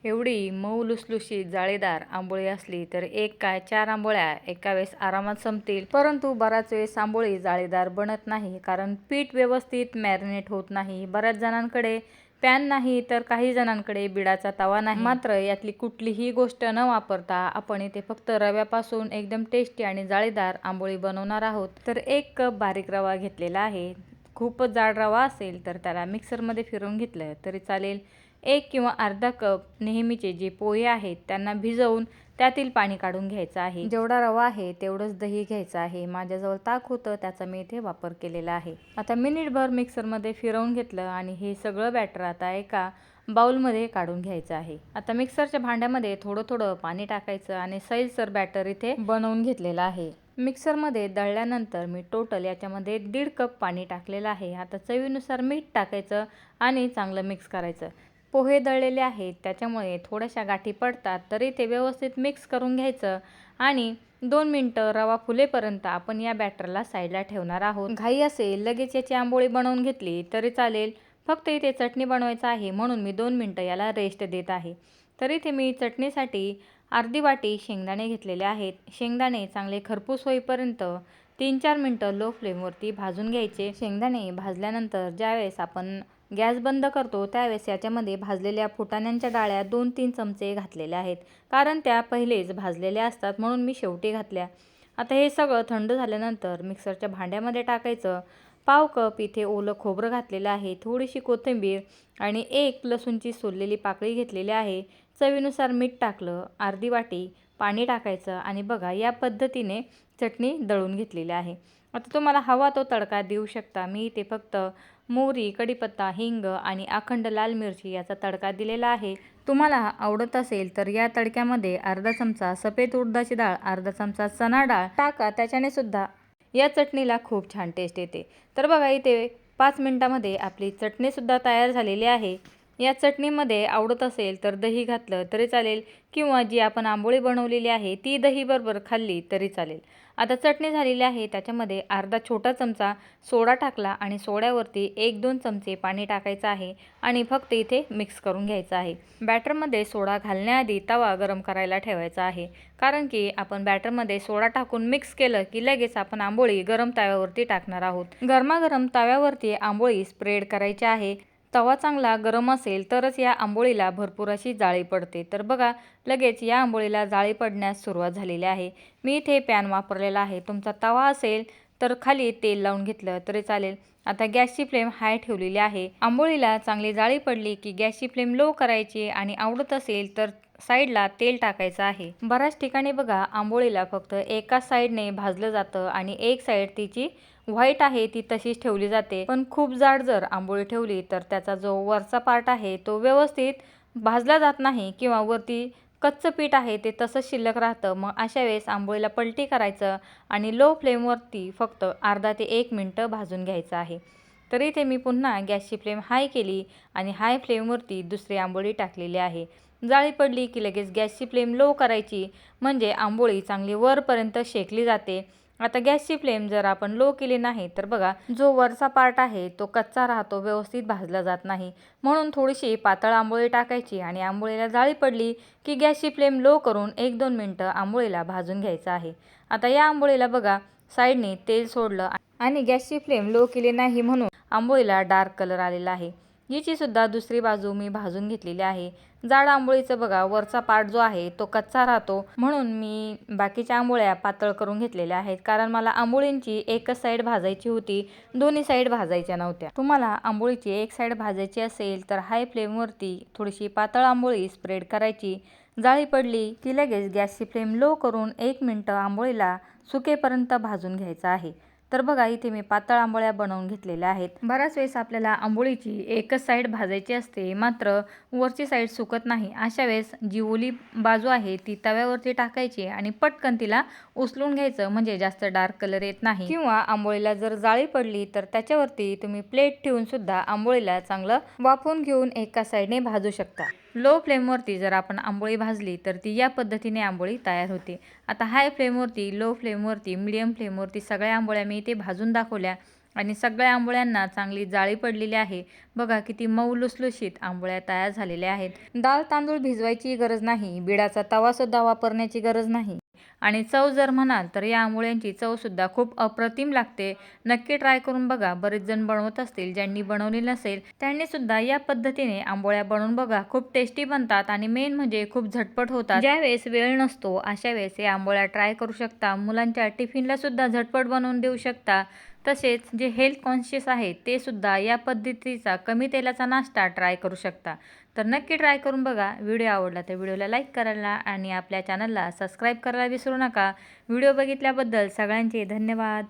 एवढी मऊ लुसलुशीत जाळीदार आंबोळी असली तर एक काय 4 आंबोळ्या एका वेळेस आरामात संपतील. परंतु बराच वेळेस आंबोळी जाळीदार बनत नाही, कारण पीठ व्यवस्थित मॅरिनेट होत नाही. बऱ्याच जणांकडे पॅन नाही तर काही जणांकडे बिडाचा तवा नाही. मात्र यातली कुठलीही गोष्ट न वापरता आपण इथे फक्त रव्यापासून एकदम टेस्टी आणि जाळीदार आंबोळी बनवणार आहोत. तर 1 कप बारीक रवा घेतलेला आहे. खूपच जाड रवा असेल तर त्याला मिक्सरमध्ये फिरवून घेतलं तरी चालेल. 1 किंवा अर्धा कप नेहमीचे जे पोहे आहेत त्यांना भिजवून त्यातील पाणी काढून घ्यायचं आहे. जेवढा रवा आहे तेवढंच दही घ्यायचं आहे. माझ्याजवळ ताक होतं, त्याचा मी इथे वापर केलेला आहे. आता मिनिटभर मिक्सरमध्ये फिरवून घेतलं आणि हे सगळं बॅटर आता एका बाउलमध्ये काढून घ्यायचं आहे. आता मिक्सरच्या भांड्यामध्ये थोडं थोडं पाणी टाकायचं आणि सैलसर बॅटर इथे बनवून घेतलेलं आहे. मिक्सरमध्ये दळल्यानंतर मी टोटल याच्यामध्ये 1.5 कप पाणी टाकलेलं आहे. आता चवीनुसार मीठ टाकायचं आणि चांगलं मिक्स करायचं. पोहे दळलेले आहेत त्याच्यामुळे थोड्याशा गाठी पडतात, तरी ते व्यवस्थित मिक्स करून घ्यायचं आणि 2 मिनटं रवा फुलेपर्यंत आपण या बॅटरला साईडला ठेवणार आहोत. घाई असेल लगेच याची आंबोळी बनवून घेतली तरी चालेल. फक्त इथे चटणी बनवायचं आहे म्हणून मी 2 मिनटं याला रेस्ट देत आहे. तर इथे मी चटणीसाठी अर्धी वाटी शेंगदाणे घेतलेले आहेत. शेंगदाणे चांगले खरपूस होईपर्यंत 3-4 मिनटं लो फ्लेमवरती भाजून घ्यायचे. शेंगदाणे भाजल्यानंतर ज्यावेळेस आपण गॅस बंद करतो त्यावेळेस याच्यामध्ये भाजलेल्या फुटाण्यांच्या डाळ्या 2-3 चमचे घातलेल्या आहेत, कारण त्या पहिलेच भाजलेल्या असतात म्हणून मी शेवटी घातल्या. आता हे सगळं थंड झाल्यानंतर मिक्सरच्या भांड्यामध्ये टाकायचं. पाव कप इथे ओलं खोबरं घातलेलं आहे, थोडीशी कोथिंबीर आणि 1 लसूणची सोललेली पाकळी घेतलेली आहे. चवीनुसार मीठ टाकलं, अर्धी वाटी पाणी टाकायचं आणि बघा या पद्धतीने चटणी दळून घेतलेली आहे. आता तुम्हाला हवा तो तडका देऊ शकता. मी इथे फक्त मोहरी, कढीपत्ता, हिंग आणि अखंड लाल मिरची याचा तडका दिलेला आहे. तुम्हाला आवडत असेल तर या तडक्यामध्ये अर्धा चमचा सफेद उडदाची डाळ, अर्धा चमचा चणा डाळ टाका, त्याच्याने सुद्धा या चटणीला खूप छान टेस्ट येते. तर बघा इथे 5 मिनिटांमध्ये आपली चटणीसुद्धा तयार झालेली आहे. या चटणीमध्ये आवडत असेल तर दही घातलं तरी चालेल किंवा जी आपण आंबोळी बनवलेली आहे ती दहीबरोबर खाल्ली तरी चालेल. आता चटणी झालेली आहे त्याच्यामध्ये अर्धा छोटा चमचा सोडा टाकला आणि सोड्यावरती 1-2 चमचे पाणी टाकायचं आहे आणि फक्त इथे मिक्स करून घ्यायचं आहे. बॅटरमध्ये सोडा घालण्याआधी तवा गरम करायला ठेवायचा आहे, कारण की आपण बॅटरमध्ये सोडा टाकून मिक्स केलं की लगेच आपण आंबोळी गरम तव्यावरती टाकणार आहोत. गरमागरम तव्यावरती आंबोळी स्प्रेड करायची आहे. तवा चांगला गरम असेल तरच या आंबोळीला भरपूर अशी जाळी पडते. तर बघा लगेच या आंबोळीला जाळी पडण्यास सुरुवात झालेली आहे. मी इथे पॅन वापरलेला आहे. तुमचा तवा असेल तर खाली तेल लावून घेतलं तरी चालेल. आता गॅसची फ्लेम हाय ठेवलेली आहे. आंबोळीला चांगली जाळी पडली की गॅसची फ्लेम लो करायची आणि आवडत असेल तर साईडला तेल टाकायचं आहे. बऱ्याच ठिकाणी बघा आंबोळीला फक्त एकाच साईडने भाजलं जातं आणि एक साईड तिची व्हाईट आहे ती तशीच ठेवली जाते. पण खूप जाड जर आंबोळी ठेवली तर त्याचा जो वरचा पार्ट आहे तो व्यवस्थित भाजला जात नाही किंवा वरती कच्चं पीठ आहे ते तसंच शिल्लक राहतं. मग अशा वेळेस आंबोळीला पलटी करायचं आणि लो फ्लेमवरती फक्त अर्धा ते 1 मिनटं भाजून घ्यायचं आहे. तर इथे मी पुन्हा गॅसची फ्लेम हाय केली आणि हाय फ्लेमवरती दुसरी आंबोळी टाकलेली आहे. जाळी पडली की लगेच गॅसची फ्लेम लो करायची, म्हणजे आंबोळी चांगली वरपर्यंत शेकली जाते. आता गॅसची फ्लेम जर आपण लो केली नाही तर बघा जो वरचा पार्ट आहे तो कच्चा राहतो, व्यवस्थित भाजला जात नाही. म्हणून थोडीशी पातळ आंबोळी टाकायची आणि आंबोळीला जाळी पडली की गॅसची फ्लेम लो करून 1-2 मिनटं आंबोळीला भाजून घ्यायचं आहे. आता या आंबोळीला बघा साईडने तेल सोडलं आणि गॅसची फ्लेम लो केली नाही म्हणून आंबोळीला डार्क कलर आलेला आहे. हिची सुद्धा दुसरी बाजू मी भाजून घेतलेली आहे. जाड आंबोळीचं बघा वरचा पार्ट जो आहे तो कच्चा राहतो, म्हणून मी बाकीच्या आंबोळ्या पातळ करून घेतलेल्या आहेत, कारण मला आंबोळींची एकच साईड भाजायची होती, दोन्ही साईड भाजायच्या नव्हत्या. तुम्हाला आंबोळीची एक साईड भाजायची असेल तर हाय फ्लेमवरती थोडीशी पातळ आंबोळी स्प्रेड करायची. जाळी पडली की लगेच गॅसची फ्लेम लो करून 1 मिनटं आंबोळीला सुकेपर्यंत भाजून घ्यायचं आहे. तर बघा इथे मी पातळ आंबोळ्या बनवून घेतलेल्या आहेत. बऱ्याच वेळेस आपल्याला आंबोळीची एकच साईड भाजायची असते, मात्र वरची साईड सुकत नाही. अशा वेळेस जी ओली बाजू आहे ती तव्यावरती टाकायची आणि पटकन तिला उचलून घ्यायचं, म्हणजे जास्त डार्क कलर येत नाही. किंवा आंबोळीला जर जाळी पडली तर त्याच्यावरती तुम्ही प्लेट ठेवून सुद्धा आंबोळीला चांगलं वाफवून घेऊन एका साईडने भाजू शकता. लो फ्लेमवरती जर आपण आंबोळी भाजली तर ती या पद्धतीने आंबोळी तयार होते. आता हाय फ्लेमवरती, लो फ्लेमवरती, मीडियम फ्लेमवरती सगळ्या आंबोळ्या मी इथे भाजून दाखवल्या आणि सगळ्या आंबोळ्यांना चांगली जाळी पडलेली आहे। बघा किती मऊ लुसलुशीत आंबोळ्या तयार झालेल्या आहेत। डाळ तांदूळ भिजवायची गरज नाही, बिडाचा तवा सुद्धा वापरण्याची गरज नाही आणि चव जर म्हणाल तर या आंबोळ्यांची चव सुद्धा खूप अप्रतिम लागते। नक्की ट्राय करून बघा। बरेच जण बनवत असतील, ज्यांनी बनवली नसेल त्यांनी सुद्धा या पद्धतीने आंबोळ्या बनवून बघा। खूप टेस्टी बनतात आणि मेन म्हणजे खूप झटपट होतात। ज्यावेळेस वेळ नसतो अशा वेळेस या आंबोळ्या ट्राय करू शकता। मुलांच्या टिफिनला सुद्धा झटपट बनवून देऊ शकता। तसेच जे हेल्थ कॉन्शियस आहेत ते सुद्धा या पद्धतीचा कमी तेलाचा नाश्ता ट्राय करू शकता। तर नक्की ट्राय करून बघा। व्हिडिओ आवडला तर व्हिडिओला लाईक करायला आणि आपल्या चॅनलला सबस्क्राईब करायला विसरू नका। व्हिडिओ बघितल्याबद्दल सगळ्यांचे धन्यवाद।